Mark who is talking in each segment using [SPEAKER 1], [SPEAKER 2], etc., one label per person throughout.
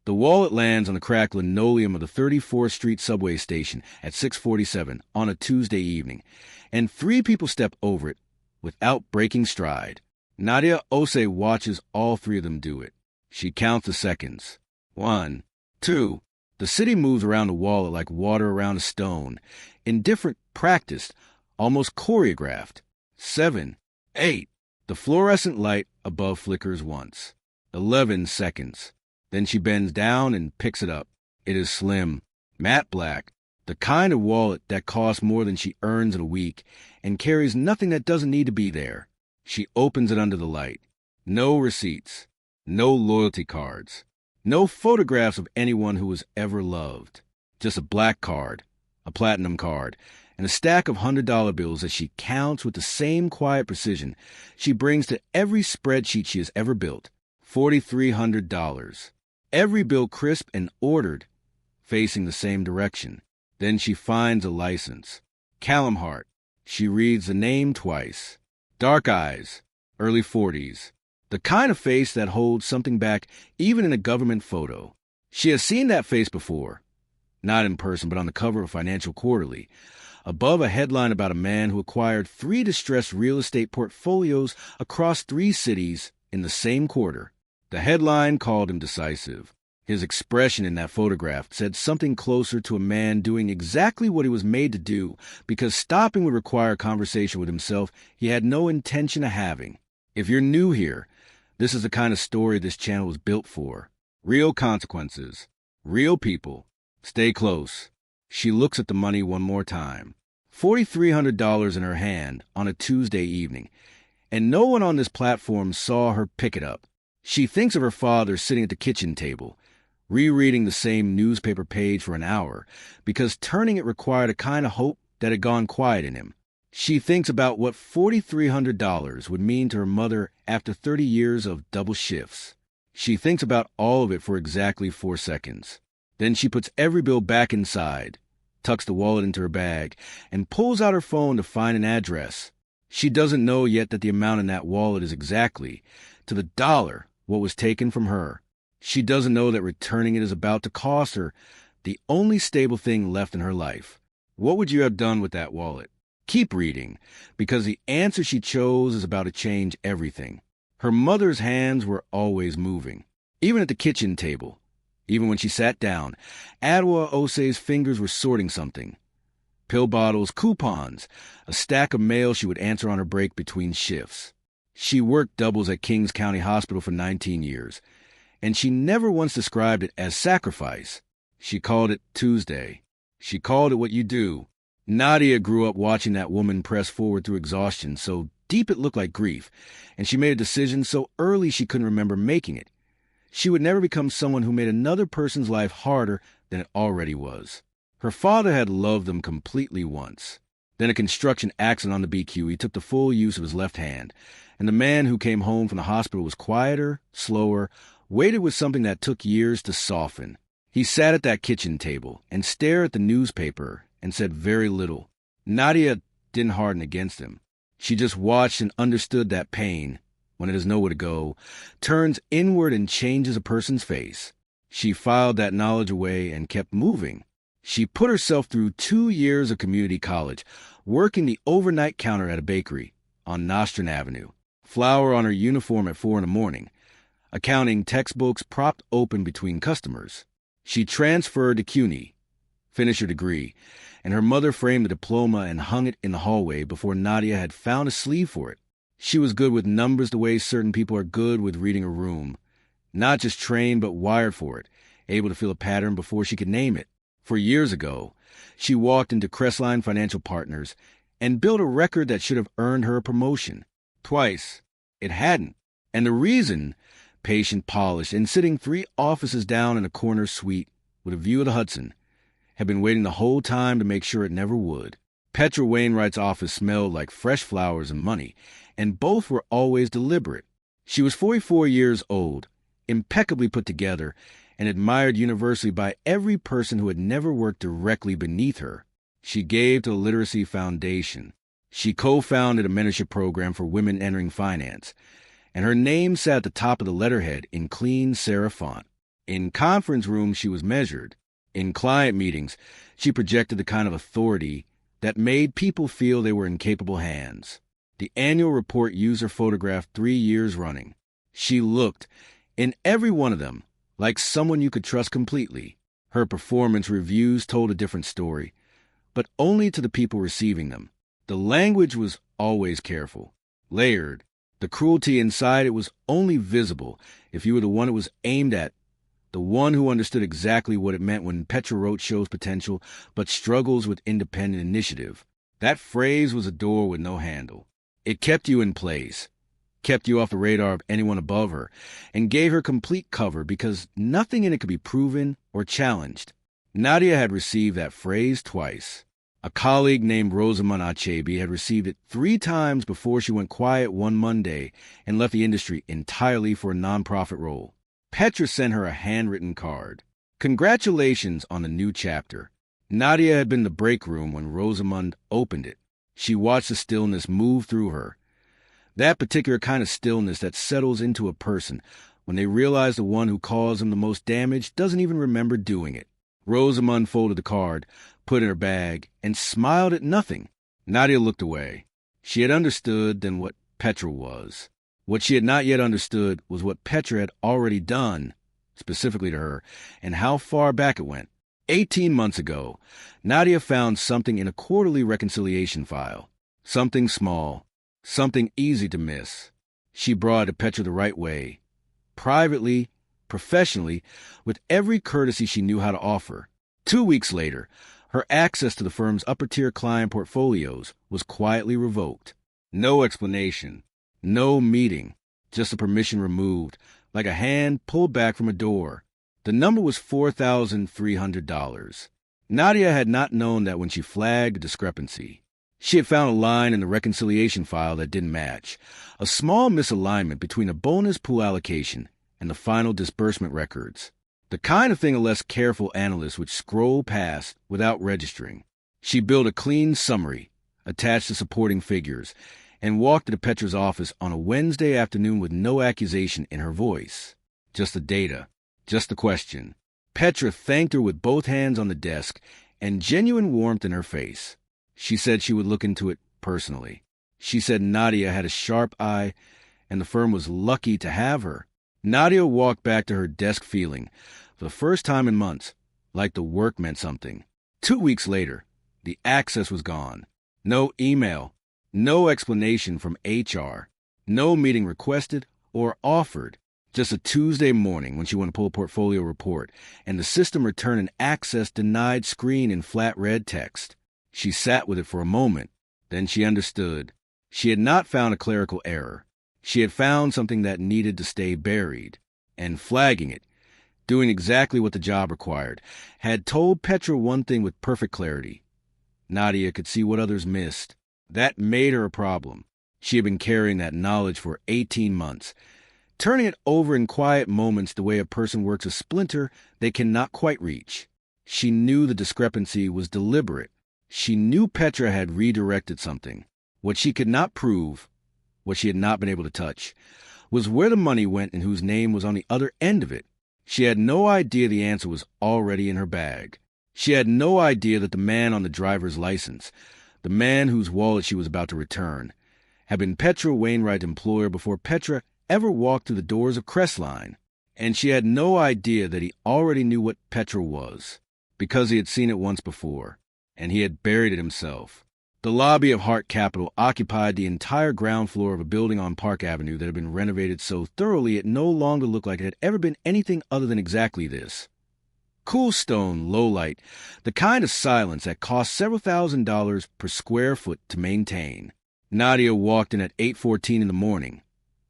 [SPEAKER 1] The wallet lands on the cracked linoleum of the 34th Street subway station at 6:47 on a Tuesday evening, and three people step over it without breaking stride. Nadia Ose watches all three of them do it. She counts the seconds. 1, 2. The city moves around the wallet like water around a stone. Indifferent, practiced, almost choreographed. 7, 8. The fluorescent light above flickers once. 11 seconds. Then she bends down and picks it up. It is slim, matte black, the kind of wallet that costs more than she earns in a week and carries nothing that doesn't need to be there. She opens it under the light. No receipts, no loyalty cards, no photographs of anyone who was ever loved. Just a black card, a platinum card, and a stack of $100 bills that she counts with the same quiet precision she brings to every spreadsheet she has ever built. $4,300. Every bill crisp and ordered, facing the same direction. Then she finds a license. Callum Hart. She reads the name twice. Dark eyes, early 40s. The kind of face that holds something back even in a government photo. She has seen that face before. Not in person, but on the cover of Financial Quarterly, above a headline about a man who acquired 3 distressed real estate portfolios across 3 cities in the same quarter. The headline called him decisive. His expression in that photograph said something closer to a man doing exactly what he was made to do, because stopping would require a conversation with himself he had no intention of having. If you're new here, this is the kind of story this channel was built for. Real consequences. Real people. Stay close. She looks at the money one more time. $4,300 in her hand on a Tuesday evening, and no one on this platform saw her pick it up. She thinks of her father sitting at the kitchen table, rereading the same newspaper page for an hour, because turning it required a kind of hope that had gone quiet in him. She thinks about what $4,300 would mean to her mother after 30 years of double shifts. She thinks about all of it for exactly 4 seconds. Then she puts every bill back inside, tucks the wallet into her bag, and pulls out her phone to find an address. She doesn't know yet that the amount in that wallet is exactly, to the dollar, what was taken from her. She doesn't know that returning it is about to cost her the only stable thing left in her life. What would you have done with that wallet? Keep reading, because the answer she chose is about to change everything. Her mother's hands were always moving, even at the kitchen table. Even when she sat down, Adwa Ose's fingers were sorting something. Pill bottles, coupons, a stack of mail she would answer on her break between shifts. She worked doubles at Kings County Hospital for 19 years, and she never once described it as sacrifice. She called it Tuesday. She called it what you do. Nadia grew up watching that woman press forward through exhaustion so deep it looked like grief, and she made a decision so early she couldn't remember making it. She would never become someone who made another person's life harder than it already was. Her father had loved them completely once. Then a construction accident on the BQ, he took the full use of his left hand, and the man who came home from the hospital was quieter, slower, waited with something that took years to soften. He sat at that kitchen table and stared at the newspaper and said very little. Nadia didn't harden against him. She just watched and understood that pain, when it has nowhere to go, turns inward and changes a person's face. She filed that knowledge away and kept moving. She put herself through 2 years of community college, working the overnight counter at a bakery on Nostrand Avenue, flour on her uniform at 4 a.m, accounting textbooks propped open between customers. She transferred to CUNY, finished her degree, and her mother framed the diploma and hung it in the hallway before Nadia had found a sleeve for it. She was good with numbers the way certain people are good with reading a room. Not just trained, but wired for it, able to feel a pattern before she could name it. For years ago, she walked into Crestline Financial Partners and built a record that should have earned her a promotion. Twice, it hadn't. And the reason, patient, polished, and sitting 3 offices down in a corner suite with a view of the Hudson, had been waiting the whole time to make sure it never would. Petra Wainwright's office smelled like fresh flowers and money, and both were always deliberate. She was 44 years old, impeccably put together, and admired universally by every person who had never worked directly beneath her. She gave to the Literacy Foundation. She co-founded a mentorship program for women entering finance, and her name sat at the top of the letterhead in clean serif font. In conference rooms, she was measured. In client meetings, she projected the kind of authority that made people feel they were in capable hands. The annual report used her photograph 3 years running. She looked, in every one of them, like someone you could trust completely. Her performance reviews told a different story, but only to the people receiving them. The language was always careful, layered. The cruelty inside it was only visible if you were the one it was aimed at, the one who understood exactly what it meant when Petra wrote shows potential but struggles with independent initiative. That phrase was a door with no handle. It kept you in place, kept you off the radar of anyone above her, and gave her complete cover because nothing in it could be proven or challenged. Nadia had received that phrase twice. A colleague named Rosamund Achebe had received it 3 times before she went quiet one Monday and left the industry entirely for a nonprofit role. Petra sent her a handwritten card. Congratulations on the new chapter. Nadia had been in the break room when Rosamund opened it. She watched the stillness move through her. That particular kind of stillness that settles into a person when they realize the one who caused them the most damage doesn't even remember doing it. Rosamund folded the card, put it in her bag, and smiled at nothing. Nadia looked away. She had understood then what Petra was. What she had not yet understood was what Petra had already done, specifically to her, and how far back it went. 18 months ago, Nadia found something in a quarterly reconciliation file. Something small, something easy to miss. She brought it to Petra the right way. Privately, professionally, with every courtesy she knew how to offer. 2 weeks later, her access to the firm's upper-tier client portfolios was quietly revoked. No explanation. No meeting, just a permission removed, like a hand pulled back from a door. The number was $4,300. Nadia had not known that when she flagged the discrepancy. She had found a line in the reconciliation file that didn't match, a small misalignment between a bonus pool allocation and the final disbursement records. The kind of thing a less careful analyst would scroll past without registering. She built a clean summary, attached the supporting figures, and walked to Petra's office on a Wednesday afternoon with no accusation in her voice. Just the data, just the question. Petra thanked her with both hands on the desk and genuine warmth in her face. She said she would look into it personally. She said Nadia had a sharp eye and the firm was lucky to have her. Nadia walked back to her desk feeling, for the first time in months, like the work meant something. 2 weeks later, the access was gone. No email. No explanation from HR, no meeting requested or offered. Just a Tuesday morning when she went to pull a portfolio report, and the system returned an access denied screen in flat red text. She sat with it for a moment. Then she understood. She had not found a clerical error. She had found something that needed to stay buried. And flagging it, doing exactly what the job required, had told Petra one thing with perfect clarity. Nadia could see what others missed. That made her a problem. She had been carrying that knowledge for 18 months, turning it over in quiet moments the way a person works a splinter they cannot quite reach. She knew the discrepancy was deliberate. She knew Petra had redirected something. What she could not prove, what she had not been able to touch, was where the money went and whose name was on the other end of it. She had no idea the answer was already in her bag. She had no idea that the man on the driver's license, the man whose wallet she was about to return, had been Petra Wainwright's employer before Petra ever walked through the doors of Crestline. And she had no idea that he already knew what Petra was, because he had seen it once before, and he had buried it himself. The lobby of Hart Capital occupied the entire ground floor of a building on Park Avenue that had been renovated so thoroughly it no longer looked like it had ever been anything other than exactly this. Cool stone, low light, the kind of silence that cost several $1,000s per square foot to maintain. Nadia walked in at 8:14 in the morning,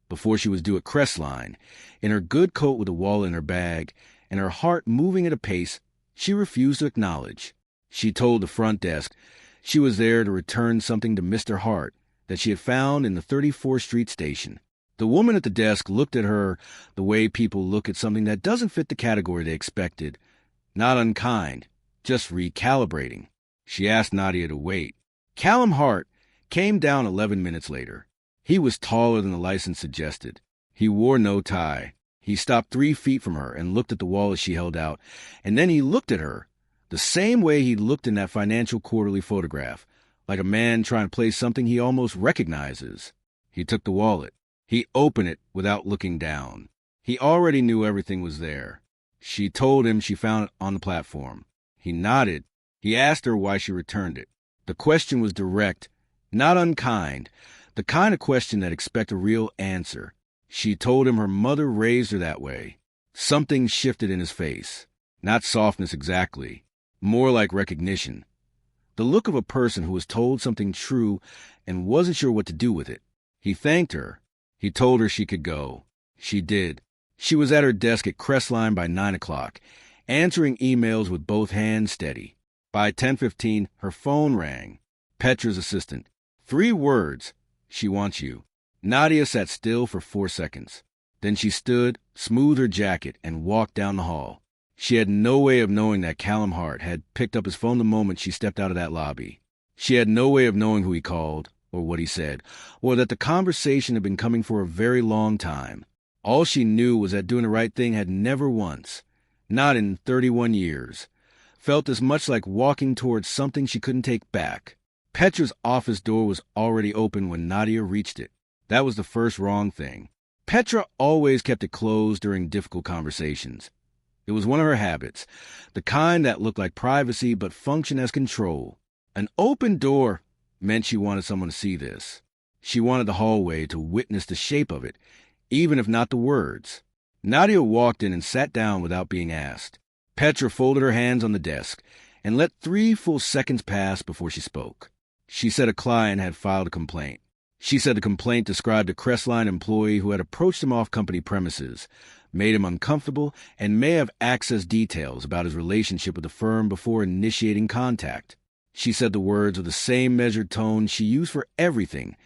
[SPEAKER 1] before she was due at Crestline, in her good coat with a wallet in her bag, and her heart moving at a pace she refused to acknowledge. She told the front desk she was there to return something to Mr. Hart that she had found in the 34th Street station. The woman at the desk looked at her the way people look at something that doesn't fit the category they expected. Not unkind, just recalibrating. She asked Nadia to wait. Callum Hart came down 11 minutes later. He was taller than the license suggested. He wore no tie. He stopped 3 feet from her and looked at the wallet she held out, and then he looked at her, the same way he looked in that Financial Quarterly photograph, like a man trying to play something he almost recognizes. He took the wallet. He opened it without looking down. He already knew everything was there. She told him she found it on the platform. He nodded. He asked her why she returned it. The question was direct, not unkind, the kind of question that expects a real answer. She told him her mother raised her that way. Something shifted in his face. Not softness exactly, more like recognition. The look of a person who was told something true and wasn't sure what to do with it. He thanked her. He told her she could go. She did. She was at her desk at Crestline by 9 o'clock, answering emails with both hands steady. By 10:15, her phone rang. Petra's assistant. 3 words. She wants you. Nadia sat still for 4 seconds. Then she stood, smoothed her jacket, and walked down the hall. She had no way of knowing that Callum Hart had picked up his phone the moment she stepped out of that lobby. She had no way of knowing who he called, or what he said, or that the conversation had been coming for a very long time. All she knew was that doing the right thing had never once, not in 31 years, felt as much like walking towards something she couldn't take back. Petra's office door was already open when Nadia reached it. That was the first wrong thing. Petra always kept it closed during difficult conversations. It was one of her habits, the kind that looked like privacy but functioned as control. An open door meant she wanted someone to see this. She wanted the hallway to witness the shape of it, even if not the words. Nadia walked in and sat down without being asked. Petra folded her hands on the desk and let 3 full seconds pass before she spoke. She said a client had filed a complaint. She said the complaint described a Crestline employee who had approached him off company premises, made him uncomfortable, and may have accessed details about his relationship with the firm before initiating contact. She said the words with the same measured tone she used for everything,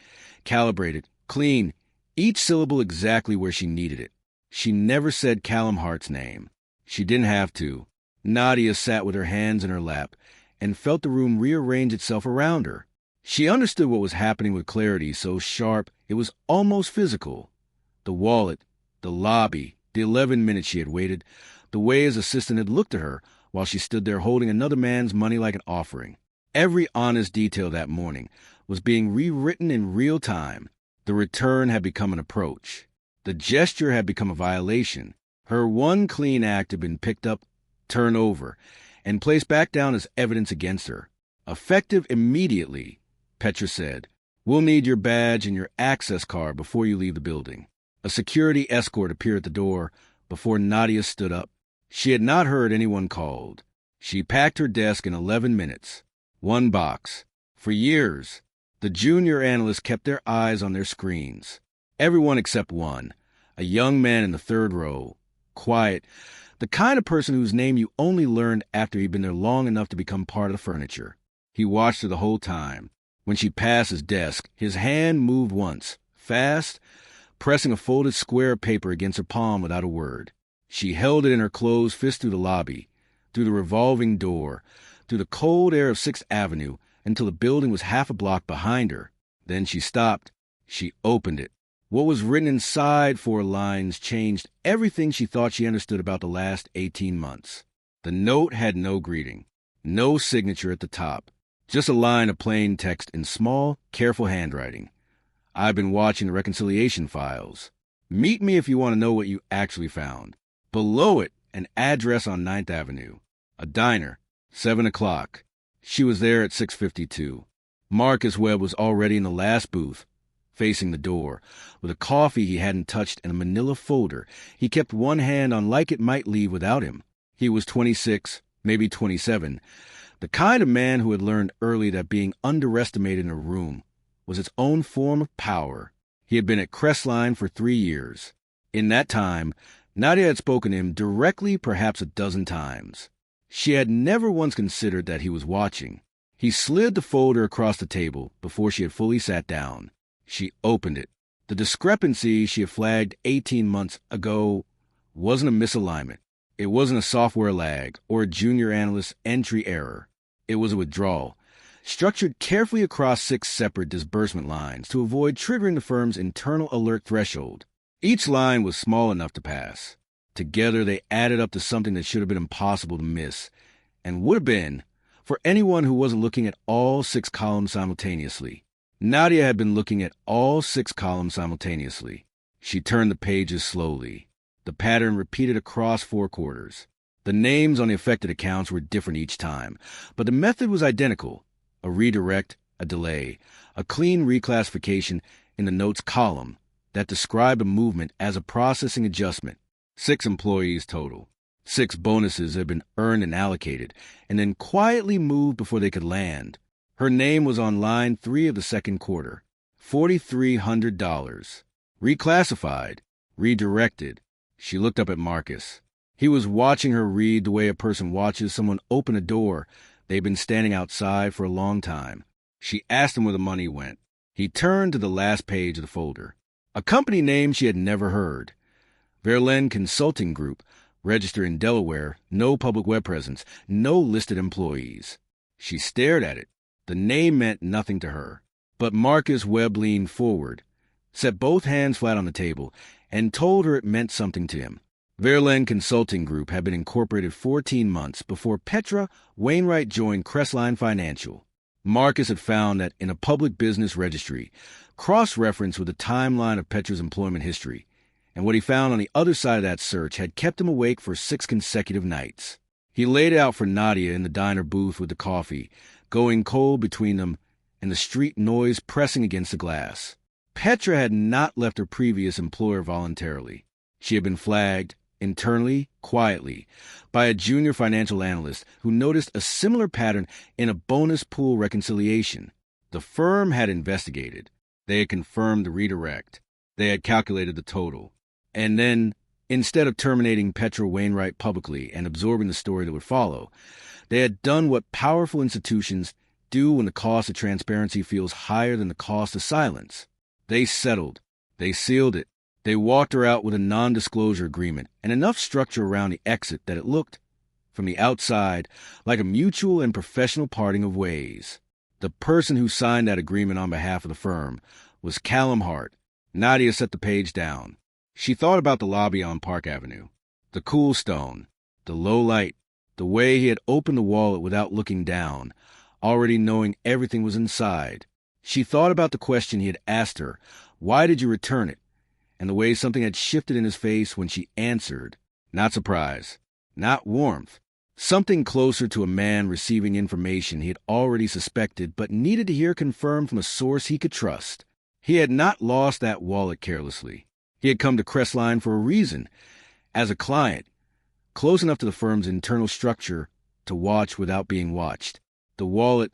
[SPEAKER 1] calibrated, clean, each syllable exactly where she needed it. She never said Callum Hart's name. She didn't have to. Nadia sat with her hands in her lap and felt the room rearrange itself around her. She understood what was happening with clarity so sharp it was almost physical. The wallet, the lobby, the 11 minutes she had waited, the way his assistant had looked at her while she stood there holding another man's money like an offering. Every honest detail that morning was being rewritten in real time. The return had become an approach. The gesture had become a violation. Her one clean act had been picked up, turned over, and placed back down as evidence against her. Effective immediately, Petra said, "We'll need your badge and your access card before you leave the building." A security escort appeared at the door before Nadia stood up. She had not heard anyone called. She packed her desk in 11 minutes. 1 box. For years, the junior analysts kept their eyes on their screens. Everyone except one, a young man in the 3rd row, quiet, the kind of person whose name you only learned after he'd been there long enough to become part of the furniture. He watched her the whole time. When she passed his desk, his hand moved once, fast, pressing a folded square of paper against her palm without a word. She held it in her closed fist through the lobby, through the revolving door, through the cold air of 6th Avenue, until the building was half a block behind her. Then she stopped. She opened it. What was written inside 4 lines changed everything she thought she understood about the last 18 months. The note had no greeting, no signature at the top, just a line of plain text in small, careful handwriting. "I've been watching the reconciliation files. Meet me if you want to know what you actually found." Below it, an address on 9th Avenue. A diner, 7 o'clock. She was there at 6:52. Marcus Webb was already in the last booth, facing the door, with a coffee he hadn't touched and a manila folder he kept one hand on like it might leave without him. He was 26, maybe 27, the kind of man who had learned early that being underestimated in a room was its own form of power. He had been at Crestline for 3 years. In that time, Nadia had spoken to him directly perhaps a dozen times. She had never once considered that he was watching. He slid the folder across the table before she had fully sat down. She opened it. The discrepancy she had flagged 18 months ago wasn't a misalignment. It wasn't a software lag or a junior analyst entry error. It was a withdrawal, structured carefully across 6 separate disbursement lines to avoid triggering the firm's internal alert threshold. Each line was small enough to pass. Together, they added up to something that should have been impossible to miss, and would have been for anyone who wasn't looking at all 6 columns simultaneously. Nadia had been looking at all 6 columns simultaneously. She turned the pages slowly. The pattern repeated across 4 quarters. The names on the affected accounts were different each time, but the method was identical. A redirect, a delay, a clean reclassification in the notes column that described a movement as a processing adjustment. 6 employees total. 6 bonuses had been earned and allocated, and then quietly moved before they could land. Her name was on line 3 of the second quarter. $4,300. Reclassified. Redirected. She looked up at Marcus. He was watching her read the way a person watches someone open a door. They'd been standing outside for a long time. She asked him where the money went. He turned to the last page of the folder. A company name she had never heard. Verlaine Consulting Group, registered in Delaware, no public web presence, no listed employees. She stared at it. The name meant nothing to her. But Marcus Webb leaned forward, set both hands flat on the table, and told her it meant something to him. Verlaine Consulting Group had been incorporated 14 months before Petra Wainwright joined Crestline Financial. Marcus had found that in a public business registry, cross-reference with the timeline of Petra's employment history, and what he found on the other side of that search had kept him awake for 6 consecutive nights. He laid it out for Nadia in the diner booth with the coffee, going cold between them and the street noise pressing against the glass. Petra had not left her previous employer voluntarily. She had been flagged, internally, quietly, by a junior financial analyst who noticed a similar pattern in a bonus pool reconciliation. The firm had investigated. They had confirmed the redirect. They had calculated the total. And then, instead of terminating Petra Wainwright publicly and absorbing the story that would follow, they had done what powerful institutions do when the cost of transparency feels higher than the cost of silence. They settled. They sealed it. They walked her out with a non-disclosure agreement and enough structure around the exit that it looked, from the outside, like a mutual and professional parting of ways. The person who signed that agreement on behalf of the firm was Callum Hart. Nadia set the page down. She thought about the lobby on Park Avenue, the cool stone, the low light, the way he had opened the wallet without looking down, already knowing everything was inside. She thought about the question he had asked her, "Why did you return it?" and the way something had shifted in his face when she answered. Not surprise, not warmth. Something closer to a man receiving information he had already suspected but needed to hear confirmed from a source he could trust. He had not lost that wallet carelessly. He had come to Crestline for a reason, as a client, close enough to the firm's internal structure to watch without being watched. The wallet,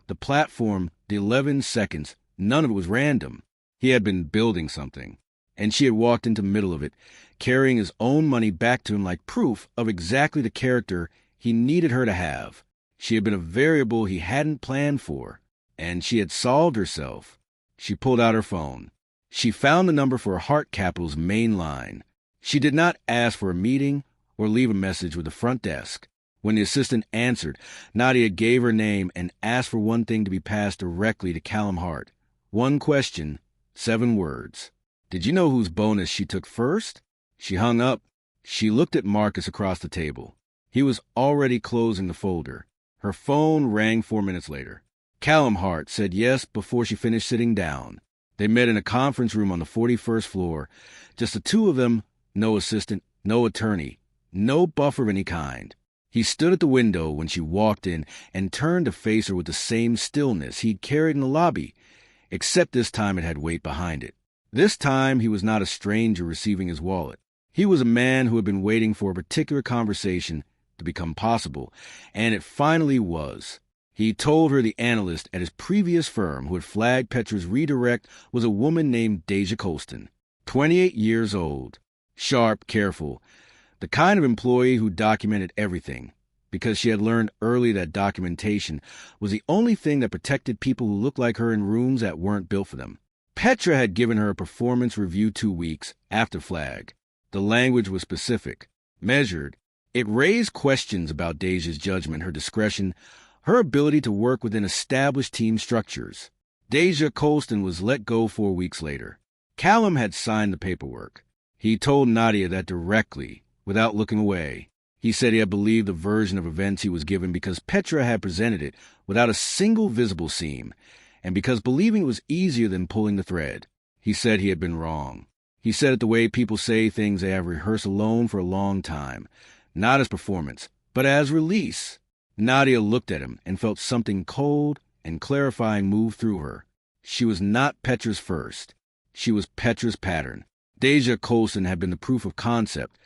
[SPEAKER 1] the platform, the 11 seconds, none of it was random. He had been building something, and she had walked into the middle of it, carrying his own money back to him like proof of exactly the character he needed her to have. She had been a variable he hadn't planned for, and she had solved herself. She pulled out her phone. She found the number for Hart Capital's main line. She did not ask for a meeting or leave a message with the front desk. When the assistant answered, Nadia gave her name and asked for one thing to be passed directly to Callum Hart. One question, 7 words. Did you know whose bonus she took first? She hung up. She looked at Marcus across the table. He was already closing the folder. Her phone rang 4 minutes later. Callum Hart said yes before she finished sitting down. They met in a conference room on the 41st floor. Just the 2 of them, no assistant, no attorney, no buffer of any kind. He stood at the window when she walked in and turned to face her with the same stillness he'd carried in the lobby, except this time it had weight behind it. This time he was not a stranger receiving his wallet. He was a man who had been waiting for a particular conversation to become possible, and it finally was. He told her the analyst at his previous firm who had flagged Petra's redirect was a woman named Deja Colston, 28 years old, sharp, careful, the kind of employee who documented everything, because she had learned early that documentation was the only thing that protected people who looked like her in rooms that weren't built for them. Petra had given her a performance review 2 weeks after flag. The language was specific, measured. It raised questions about Deja's judgment, her discretion, her ability to work within established team structures. Deja Colston was let go 4 weeks later. Callum had signed the paperwork. He told Nadia that directly, without looking away. He said he had believed the version of events he was given because Petra had presented it without a single visible seam, and because believing it was easier than pulling the thread. He said he had been wrong. He said it the way people say things they have rehearsed alone for a long time, not as performance, but as release. Nadia looked at him and felt something cold and clarifying move through her. She was not Petra's first. She was Petra's pattern. Deja Colson had been the proof of concept,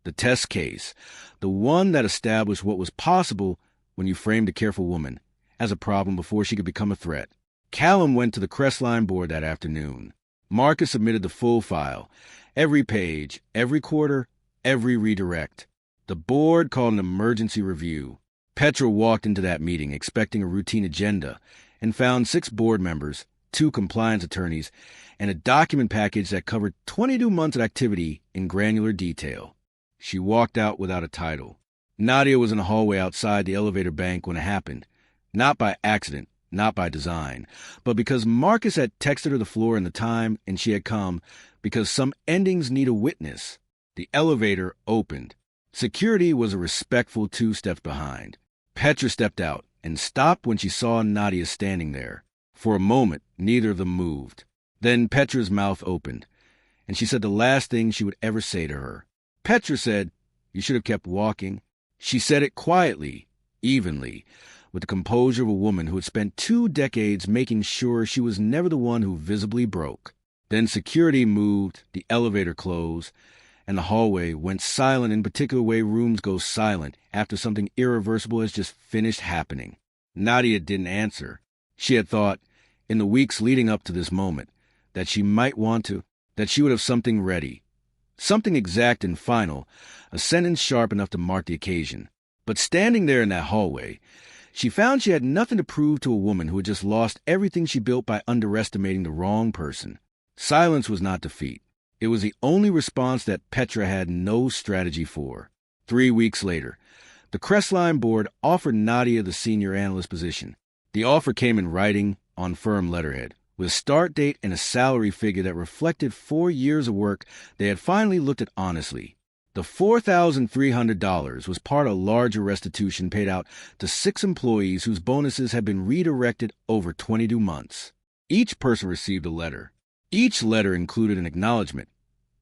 [SPEAKER 1] the test case, the one that established what was possible when you framed a careful woman as a problem before she could become a threat. Callum went to the Crestline board that afternoon. Marcus submitted the full file, every page, every quarter, every redirect. The board called an emergency review. Petra walked into that meeting expecting a routine agenda and found 6 board members, 2 compliance attorneys, and a document package that covered 22 months of activity in granular detail. She walked out without a title. Nadia was in the hallway outside the elevator bank when it happened, not by accident, not by design, but because Marcus had texted her the floor and the time, and she had come, because some endings need a witness. The elevator opened. Security was a respectful 2 steps behind. Petra stepped out and stopped when she saw Nadia standing there. For a moment, neither of them moved. Then Petra's mouth opened, and she said the last thing she would ever say to her. Petra said, "You should have kept walking." She said it quietly, evenly, with the composure of a woman who had spent 2 decades making sure she was never the one who visibly broke. Then security moved, the elevator closed, and the hallway went silent in particular way rooms go silent after something irreversible has just finished happening. Nadia didn't answer. She had thought, in the weeks leading up to this moment, that she might want to, that she would have something ready. Something exact and final, a sentence sharp enough to mark the occasion. But standing there in that hallway, she found she had nothing to prove to a woman who had just lost everything she built by underestimating the wrong person. Silence was not defeat. It was the only response that Petra had no strategy for. 3 weeks later, the Crestline board offered Nadia the senior analyst position. The offer came in writing on firm letterhead, with a start date and a salary figure that reflected 4 years of work they had finally looked at honestly. The $4,300 was part of a larger restitution paid out to 6 employees whose bonuses had been redirected over 22 months. Each person received a letter. Each letter included an acknowledgement,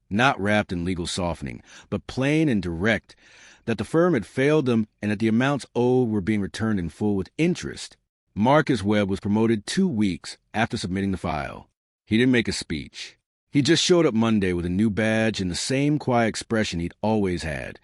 [SPEAKER 1] not wrapped in legal softening, but plain and direct, that the firm had failed them and that the amounts owed were being returned in full with interest. Marcus Webb was promoted 2 weeks after submitting the file. He didn't make a speech. He just showed up Monday with a new badge and the same quiet expression he'd always had,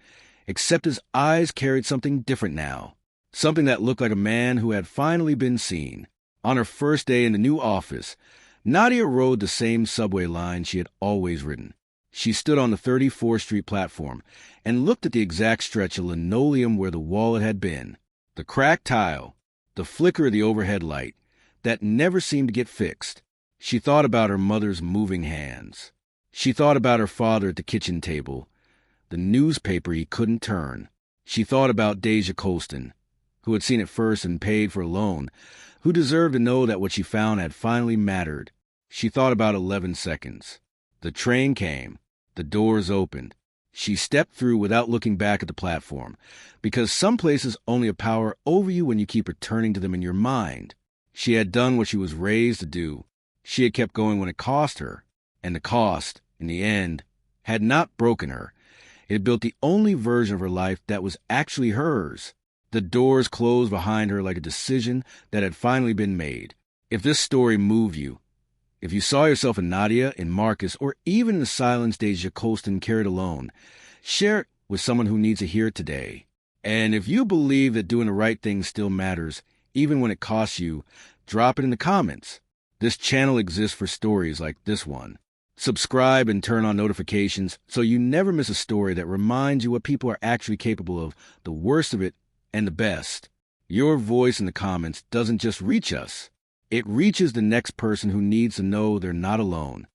[SPEAKER 1] except his eyes carried something different now, something that looked like a man who had finally been seen. On her first day in the new office, Nadia rode the same subway line she had always ridden. She stood on the 34th Street platform and looked at the exact stretch of linoleum where the wallet had been, the cracked tile, the flicker of the overhead light that never seemed to get fixed. She thought about her mother's moving hands. She thought about her father at the kitchen table, the newspaper he couldn't turn. She thought about Deja Colston, who had seen it first and paid for a loan, who deserved to know that what she found had finally mattered. She thought about 11 seconds. The train came. The doors opened. She stepped through without looking back at the platform, because some places only have power over you when you keep returning to them in your mind. She had done what she was raised to do. She had kept going when it cost her, and the cost, in the end, had not broken her. It had built the only version of her life that was actually hers. The doors closed behind her like a decision that had finally been made. If this story moved you, if you saw yourself in Nadia, in Marcus, or even in the silence Deja Colston carried alone, share it with someone who needs to hear it today. And if you believe that doing the right thing still matters, even when it costs you, drop it in the comments. This channel exists for stories like this one. Subscribe and turn on notifications so you never miss a story that reminds you what people are actually capable of, the worst of it and the best. Your voice in the comments doesn't just reach us. It reaches the next person who needs to know they're not alone.